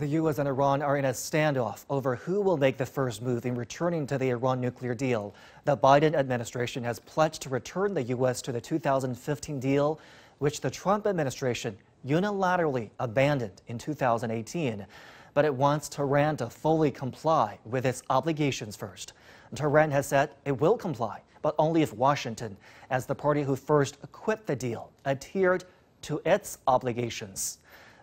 The U.S. and Iran are in a standoff over who will make the first move in returning to the Iran nuclear deal. The Biden administration has pledged to return the U.S. to the 2015 deal, which the Trump administration unilaterally abandoned in 2018. But it wants Tehran to fully comply with its obligations first. Tehran has said it will comply, but only if Washington, as the party who first quit the deal, adhered to its obligations.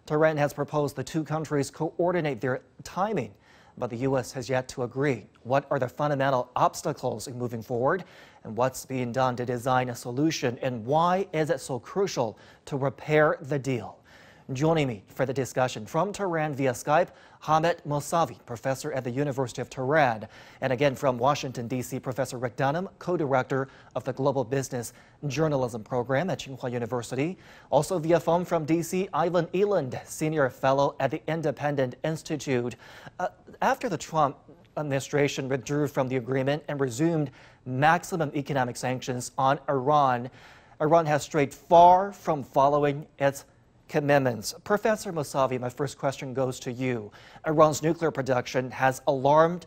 Tehran has proposed the two countries coordinate their timing, but the U.S. has yet to agree. What are the fundamental obstacles in moving forward, and what's being done to design a solution, and why is it so crucial to repair the deal? Joining me for the discussion from Tehran via Skype, Mousavi, professor at the University of Tehran, and again from Washington, D.C., Professor Rick Dunham, co-director of the Global Business Journalism Program at Tsinghua University. Also via phone from D.C., Eland, senior fellow at the Independent Institute. After the Trump administration withdrew from the agreement and resumed maximum economic sanctions on Iran, Iran has strayed far from following its commitments. Professor Mousavi, my first question goes to you. Iran's nuclear production has alarmed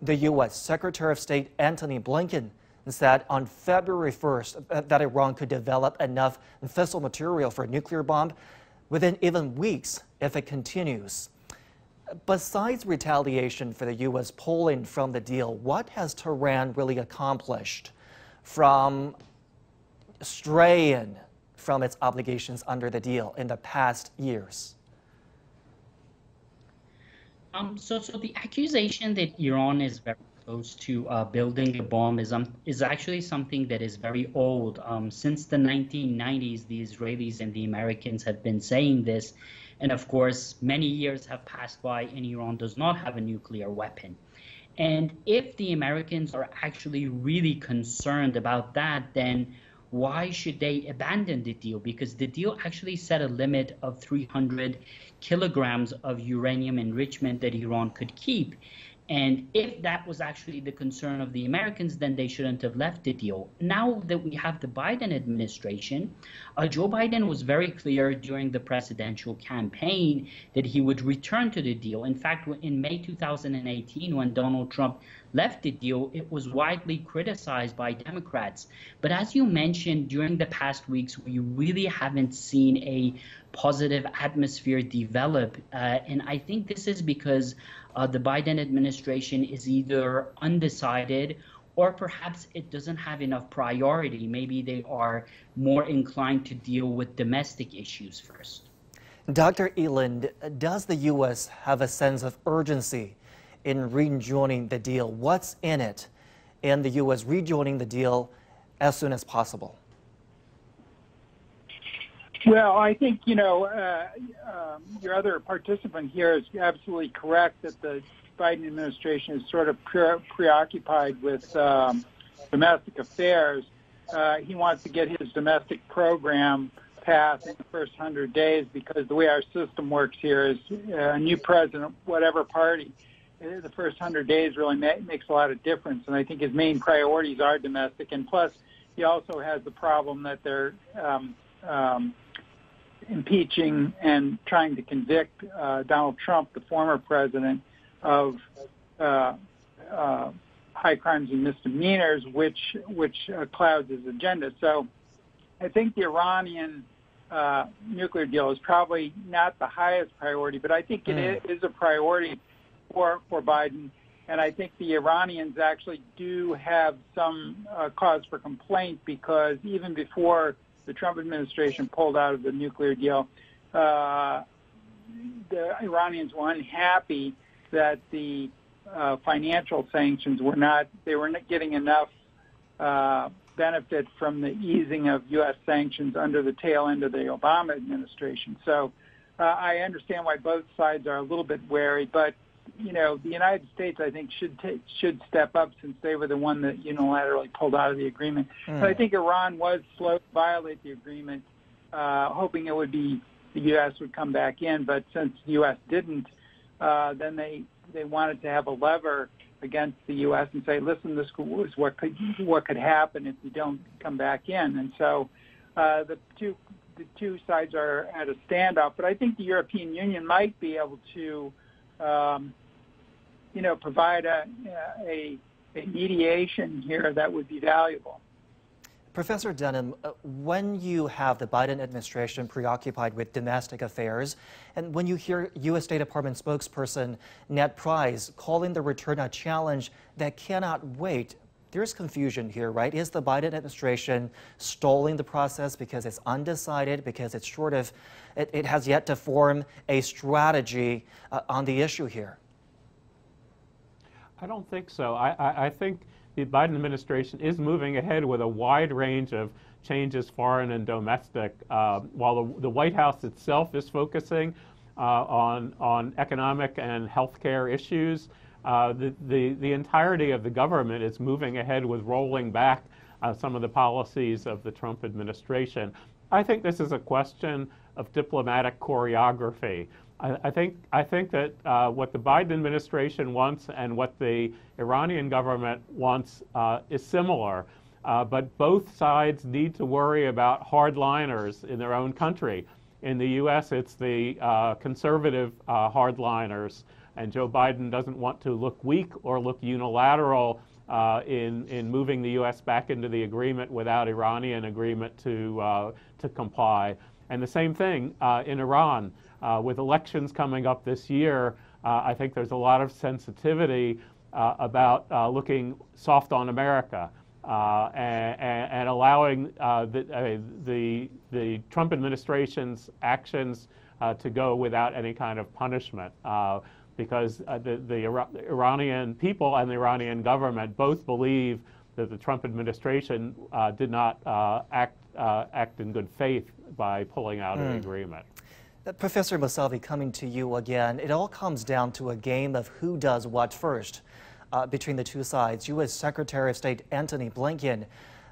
the U.S. Secretary of State Antony Blinken said on February 1st that Iran could develop enough fissile material for a nuclear bomb within even weeks if it continues. Besides retaliation for the U.S. pulling from the deal, what has Tehran really accomplished from straying from its obligations under the deal in the past years? So the accusation that Iran is very close to building a bomb is actually something that is very old. Since the 1990s, the Israelis and the Americans have been saying this. And of course, many years have passed by and Iran does not have a nuclear weapon. And if the Americans are actually really concerned about that, then why should they abandon the deal? Because the deal actually set a limit of 300 kilograms of uranium enrichment that Iran could keep. And if that was actually the concern of the Americans, then they shouldn't have left the deal. Now that we have the Biden administration, Joe Biden was very clear during the presidential campaign that he would return to the deal. In fact, in May 2018, when Donald Trump left the deal, it was widely criticized by Democrats. But as you mentioned, during the past weeks, we really haven't seen a positive atmosphere develop. And I think this is because the Biden administration is either undecided or perhaps it doesn't have enough priority. Maybe they are more inclined to deal with domestic issues first. Dr. Eland, does the U.S. have a sense of urgency in rejoining the deal? What's in it in the U.S. rejoining the deal as soon as possible? Well, I think, your other participant here is absolutely correct that the Biden administration is sort of preoccupied with domestic affairs. He wants to get his domestic program passed in the first 100 days because the way our system works here is a new president, whatever party, the first 100 days really makes a lot of difference. And I think his main priorities are domestic. And plus, he also has the problem that they're impeaching and trying to convict Donald Trump, the former president, of high crimes and misdemeanors, which clouds his agenda. So I think the Iranian nuclear deal is probably not the highest priority, but I think it is a priority for Biden. And I think the Iranians actually do have some cause for complaint because even before the Trump administration pulled out of the nuclear deal, the Iranians were unhappy that the financial sanctions were not getting enough benefit from the easing of U.S. sanctions under the tail end of the Obama administration. So I understand why both sides are a little bit wary, but the United States, I think, should step up since they were the one that unilaterally pulled out of the agreement. But I think Iran was slow to violate the agreement, hoping it would be the U.S. would come back in. But since the U.S. didn't, then they wanted to have a lever against the U.S. and say, listen, this is what could happen if you don't come back in. And so the two the two sides are at a standoff, but I think the European Union might be able to, provide a mediation here that would be valuable. Professor Dunham, when you have the Biden administration preoccupied with domestic affairs, and when you hear U.S. State Department spokesperson Ned Price calling the return a challenge that cannot wait, there's confusion here, right? Is the Biden administration stalling the process because it's undecided, because it's it has yet to form a strategy on the issue here? I don't think so. I think the Biden administration is moving ahead with a wide range of changes, foreign and domestic, while the White House itself is focusing on economic and healthcare issues. The entirety of the government is moving ahead with rolling back some of the policies of the Trump administration. I think this is a question of diplomatic choreography. I think that what the Biden administration wants and what the Iranian government wants is similar, but both sides need to worry about hardliners in their own country. In the U.S., it's the conservative hardliners, and Joe Biden doesn't want to look weak or look unilateral in moving the U.S. back into the agreement without Iranian agreement to comply. And the same thing in Iran. With elections coming up this year, I think there's a lot of sensitivity about looking soft on America and allowing the Trump administration's actions to go without any kind of punishment, because the Iranian people and the Iranian government both believe that the Trump administration did not act in good faith by pulling out of the agreement. Professor Mousavi, coming to you again, it all comes down to a game of who does what first between the two sides. U.S. Secretary of State Antony Blinken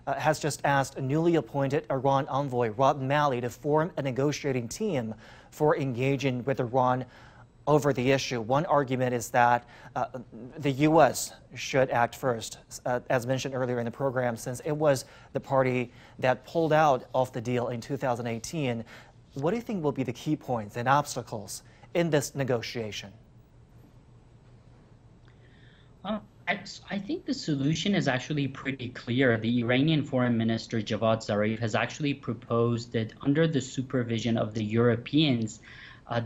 has just asked a newly appointed Iran envoy Rob Malley to form a negotiating team for engaging with Iran over the issue. One argument is that the U.S. should act first, as mentioned earlier in the program, since it was the party that pulled out of the deal in 2018. What do you think will be the key points and obstacles in this negotiation? I think the solution is actually pretty clear. The Iranian Foreign Minister Javad Zarif has actually proposed that under the supervision of the Europeans,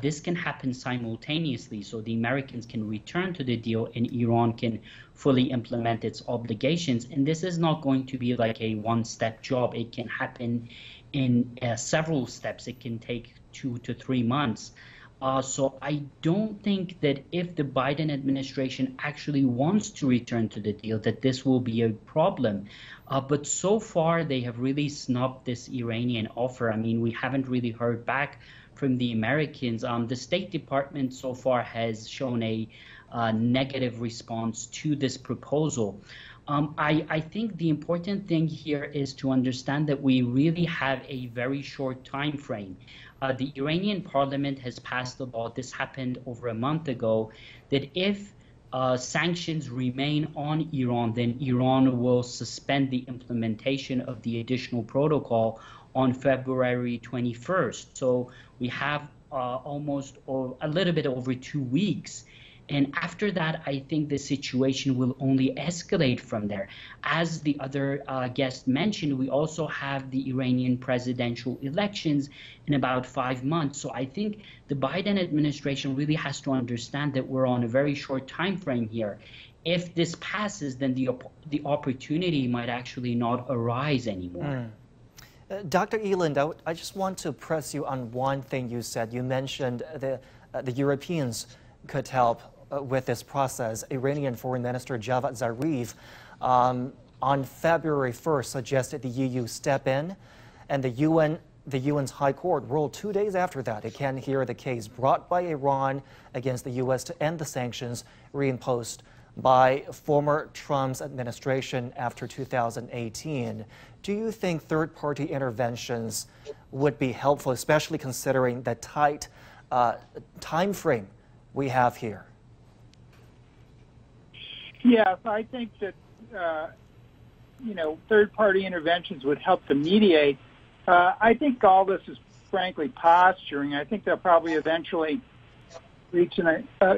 this can happen simultaneously, so the Americans can return to the deal and Iran can fully implement its obligations. And this is not going to be like a one-step job. It can happen in several steps. It can take 2 to 3 months. So I don't think that if the Biden administration actually wants to return to the deal, that this will be a problem. But so far, they have really snubbed this Iranian offer. I mean, we haven't really heard back from the Americans. The State Department so far has shown a negative response to this proposal. I think the important thing here is to understand that we really have a very short time frame. The Iranian parliament has passed a law, this happened over a month ago, that if sanctions remain on Iran, then Iran will suspend the implementation of the additional protocol on February 21st. So we have almost a little bit over 2 weeks. And after that, I think the situation will only escalate from there. As the other guest mentioned, we also have the Iranian presidential elections in about 5 months. So I think the Biden administration really has to understand that we're on a very short time frame here. If this passes, then the opportunity might actually not arise anymore. Dr. Eland, I just want to press you on one thing you said. You mentioned the Europeans could help with this process. Iranian Foreign Minister Javad Zarif on February 1st suggested the EU step in, and the UN's High Court ruled 2 days after that it can hear the case brought by Iran against the U.S. to end the sanctions reimposed by former Trump's administration after 2018. Do you think third-party interventions would be helpful, especially considering the tight time frame we have here? Yes, I think that third-party interventions would help to mediate. I think all this is frankly, posturing. I think they'll probably eventually reach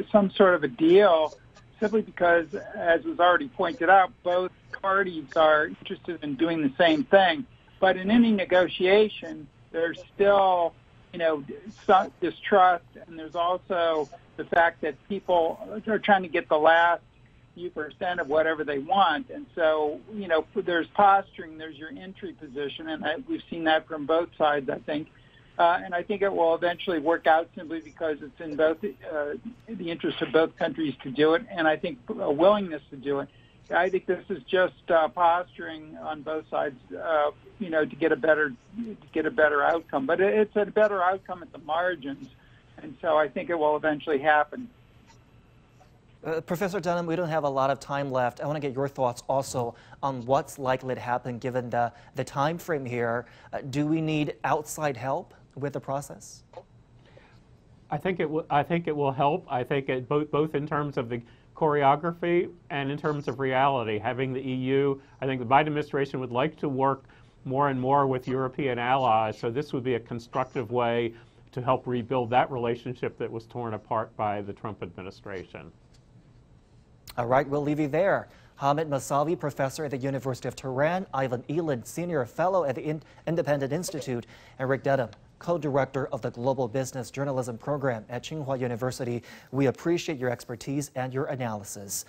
some sort of a deal, simply because, as was already pointed out, both parties are interested in doing the same thing. But in any negotiation, there's still, some distrust, and there's also the fact that people are trying to get the last few percent of whatever they want. And so, there's posturing, there's your entry position, and we've seen that from both sides, I think. And I think it will eventually work out simply because it's in both the interest of both countries to do it, and I think a willingness to do it. I think this is just posturing on both sides, to get a better outcome. But it's a better outcome at the margins, and so I think it will eventually happen. Professor Dunham, we don't have a lot of time left. I want to get your thoughts also on what's likely to happen given the time frame here. Do we need outside help with the process? I think it will help. I think both in terms of the choreography and in terms of reality. Having the EU, I think the Biden administration would like to work more and more with European allies, so this would be a constructive way to help rebuild that relationship that was torn apart by the Trump administration. All right, we'll leave you there. Hamid Mousavi, professor at the University of Tehran, Eland, senior fellow at the Independent Institute, and Rick Dunham, co-director of the Global Business Journalism Program at Tsinghua University. We appreciate your expertise and your analysis.